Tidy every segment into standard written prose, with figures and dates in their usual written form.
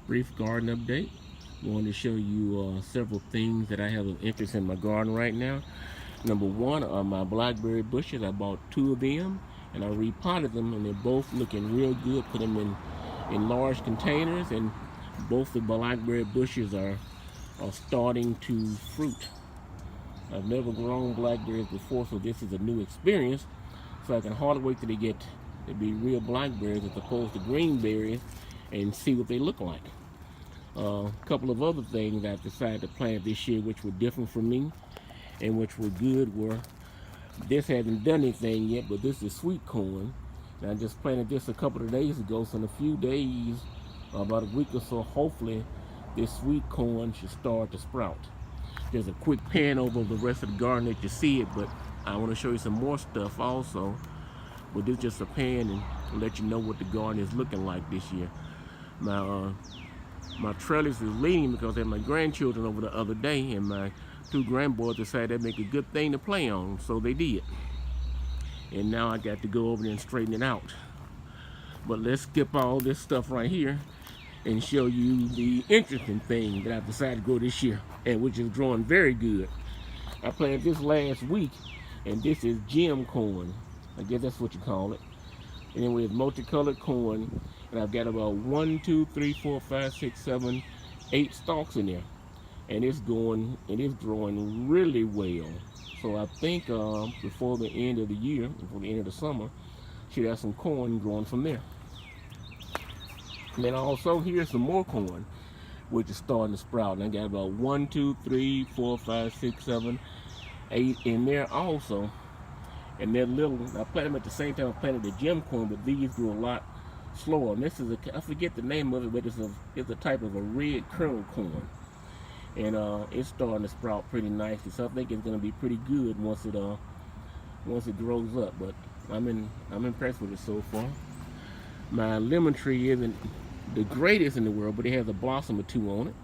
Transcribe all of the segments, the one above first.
Brief garden update. I wanted to show you several things that I have of interest in my garden right now. Number one are my blackberry bushes. I bought two of them and I repotted them, and they're both looking real good. Put them in large containers, and both the blackberry bushes are starting to fruit. I've never grown blackberries before, so this is a new experience. So I can hardly wait till they get to be real blackberries as opposed to green berries, and see what they look like. A couple of other things I've decided to plant this year which were different from me and which were good were, this hasn't done anything yet, but this is sweet corn. And I just planted this a couple of days ago, so in a few days, about a week or so, hopefully this sweet corn should start to sprout. There's a quick pan over the rest of the garden that you see it, but I want to show you some more stuff also. But this is just a pan and let you know what the garden is looking like this year. My trellis is leaning because I had my grandchildren over the other day, and my two grandboys decided that'd make a good thing to play on, so they did. And now I got to go over there and straighten it out. But let's skip all this stuff right here and show you the interesting thing that I've decided to grow this year, and which is growing very good. I planted this last week, and this is gem corn. I guess that's what you call it. Anyway, it's multicolored corn, and I've got about 1, 2, 3, 4, 5, 6, 7, 8 stalks in there, and it's growing really well. So I think before the end of the year, before the end of the summer, should have some corn growing from there. And then also here's some more corn, which is starting to sprout. And I got about 1, 2, 3, 4, 5, 6, 7, 8 in there also. And they're little. I planted them at the same time I planted the gem corn, but these grew a lot slower. And this is I forget the name of it, but it's a type of a red kernel corn, and it's starting to sprout pretty nicely. So I think it's going to be pretty good once it grows up. But I'm impressed with it so far. My lemon tree isn't the greatest in the world, but it has a blossom or two on it,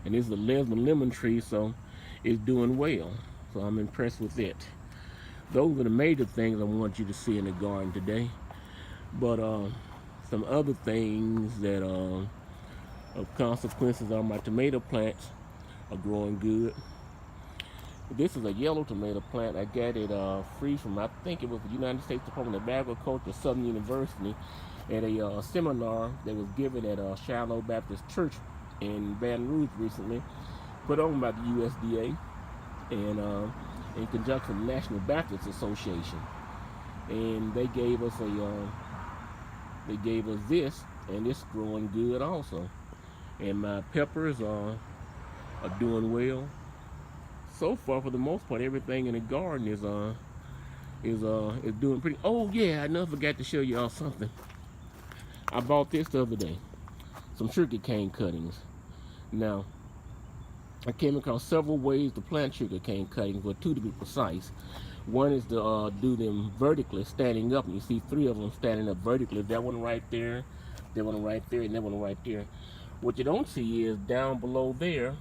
and this is a Lesman lemon tree, so it's doing well. So I'm impressed with it. Those are the major things I want you to see in the garden today. But some other things that of consequences are my tomato plants are growing good. This is a yellow tomato plant. I got it free from, I think it was the United States Department of Agriculture, Southern University, at a seminar that was given at Shiloh Baptist Church in Baton Rouge recently, put on by the USDA, and in conjunction with the National Baptist Association. And they gave us this, and it's growing good also. And my peppers are doing well. So far, for the most part, everything in the garden is doing pretty. Oh yeah, I never forgot to show y'all something. I bought this the other day, some sugar cane cuttings. Now, I came across several ways to plant sugar cane cuttings, but two to be precise. One is to do them vertically, standing up, and you see 3 of them standing up vertically. That one right there, that one right there, and that one right there. What you don't see is down below there,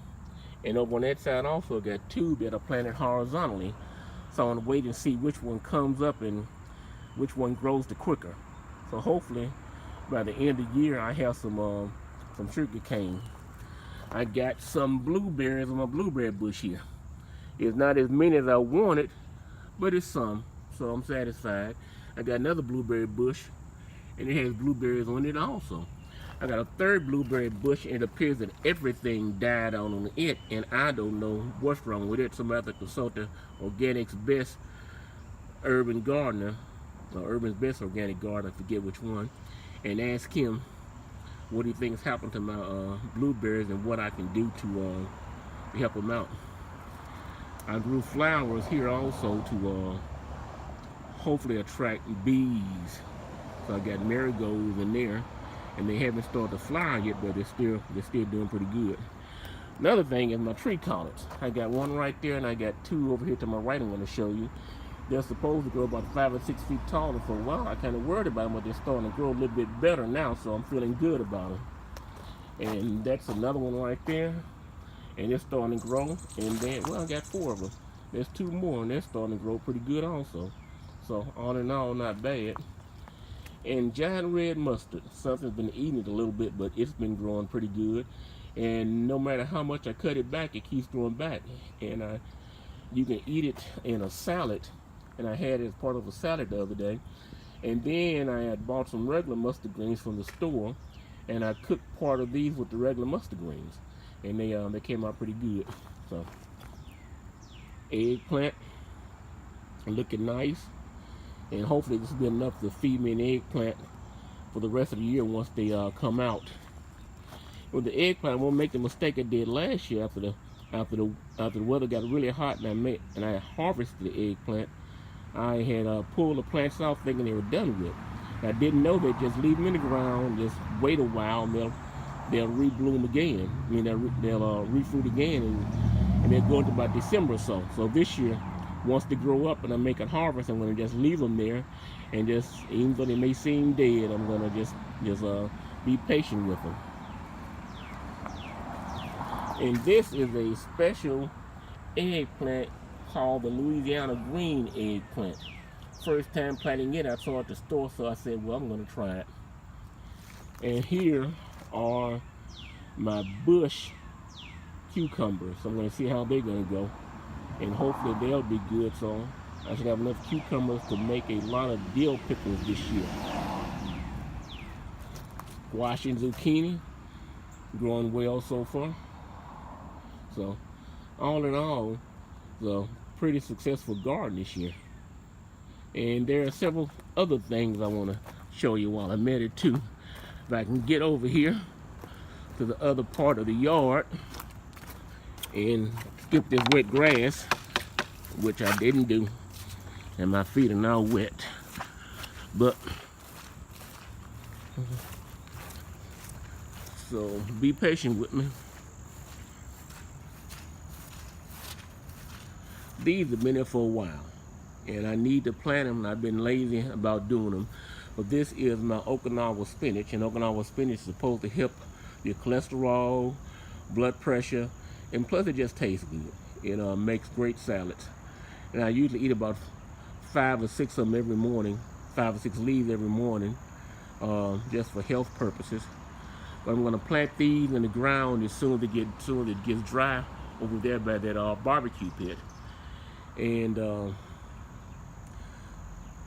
and over on that side also, I got 2 that are planted horizontally. So I'm gonna wait and see which one comes up and which one grows the quicker. So hopefully, by the end of the year, I have some sugar cane. I got some blueberries on my blueberry bush here. It's not as many as I wanted, but it's some, so I'm satisfied. I got another blueberry bush, and it has blueberries on it also. I got a third blueberry bush, and it appears that everything died on it, and I don't know what's wrong with it. Somebody have to consult the Organics Best Urban Gardener, or Urban's Best Organic Gardener, I forget which one, and ask him what he thinks happened to my blueberries and what I can do to help them out. I grew flowers here also to hopefully attract bees. So I got marigolds in there, and they haven't started to flower yet, but they're still doing pretty good. Another thing is my tree collards. I got one right there, and I got 2 over here to my right. I'm going to show you. They're supposed to grow about 5 or 6 feet taller. For a while, I kind of worried about them, but they're starting to grow a little bit better now, so I'm feeling good about them. And that's another one right there, and it's starting to grow. And then, well, I got 4 of them. There's 2 more, and they're starting to grow pretty good also. So all in all, not bad. And giant red mustard. Something's been eating it a little bit, but it's been growing pretty good. And no matter how much I cut it back, it keeps growing back. And you can eat it in a salad. And I had it as part of a salad the other day. And then I had bought some regular mustard greens from the store, and I cooked part of these with the regular mustard greens, and they came out pretty good. So, eggplant, looking nice, and hopefully this will be enough to feed me an eggplant for the rest of the year once they come out. With the eggplant, I won't make the mistake I did last year after the weather got really hot, and I harvested the eggplant. I had pulled the plants off thinking they were done with. I didn't know that just leave them in the ground, just wait a while, and they'll rebloom again. I mean, they'll refruit again, and they'll go into about December or so. So this year, once they grow up and I make a harvest, I'm going to just leave them there, and just, even though they may seem dead, I'm going to just be patient with them. And this is a special eggplant called the Louisiana green eggplant. First time planting it, I saw it at the store, so I said, well, I'm going to try it. And here are my bush cucumbers. So I'm going to see how they're going to go, and hopefully they'll be good. So I should have enough cucumbers to make a lot of dill pickles this year. Squash and zucchini, growing well so far. So all in all, a pretty successful garden this year. And there are several other things I want to show you while I'm at it too. If I can get over here to the other part of the yard and skip this wet grass, which I didn't do, and my feet are now wet. But so be patient with me. These have been there for a while, and I need to plant them, and I've been lazy about doing them. But this is my Okinawa spinach, and Okinawa spinach is supposed to help your cholesterol, blood pressure, and plus it just tastes good. It makes great salads. And I usually eat about 5 or 6 of them every morning, 5 or 6 leaves every morning, just for health purposes. But I'm going to plant these in the ground as soon as it gets dry over there by that barbecue pit. And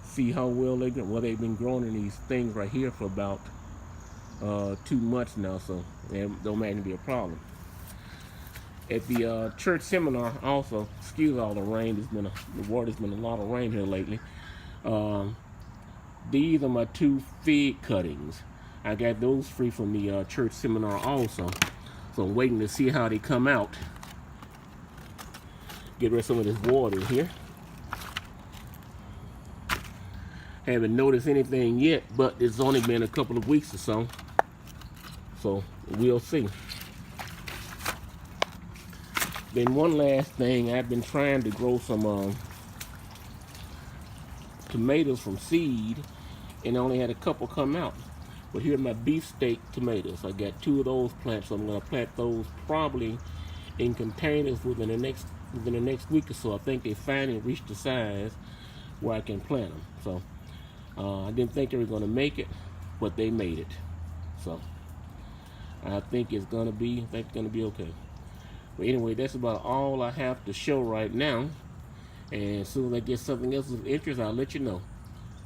see how well they've been growing in these things right here for about 2 months now, so they don't make it be a problem. At the church seminar also, excuse all the rain, the water's been a lot of rain here lately. These are my 2 fig cuttings. I got those free from the church seminar also, so I'm waiting to see how they come out. Get rid of some of this water in here. Haven't noticed anything yet, but it's only been a couple of weeks or so, so we'll see. Then one last thing, I've been trying to grow some tomatoes from seed, and I only had a couple come out. But here are my beefsteak tomatoes. I got 2 of those plants, so I'm going to plant those probably in containers within the next week or so. I think they finally reached the size where I can plant them. So I didn't think they were going to make it, but they made it. So I think it's going to be okay. But anyway, that's about all I have to show right now. And as soon as I get something else of interest, I'll let you know.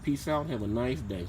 Peace out. Have a nice day.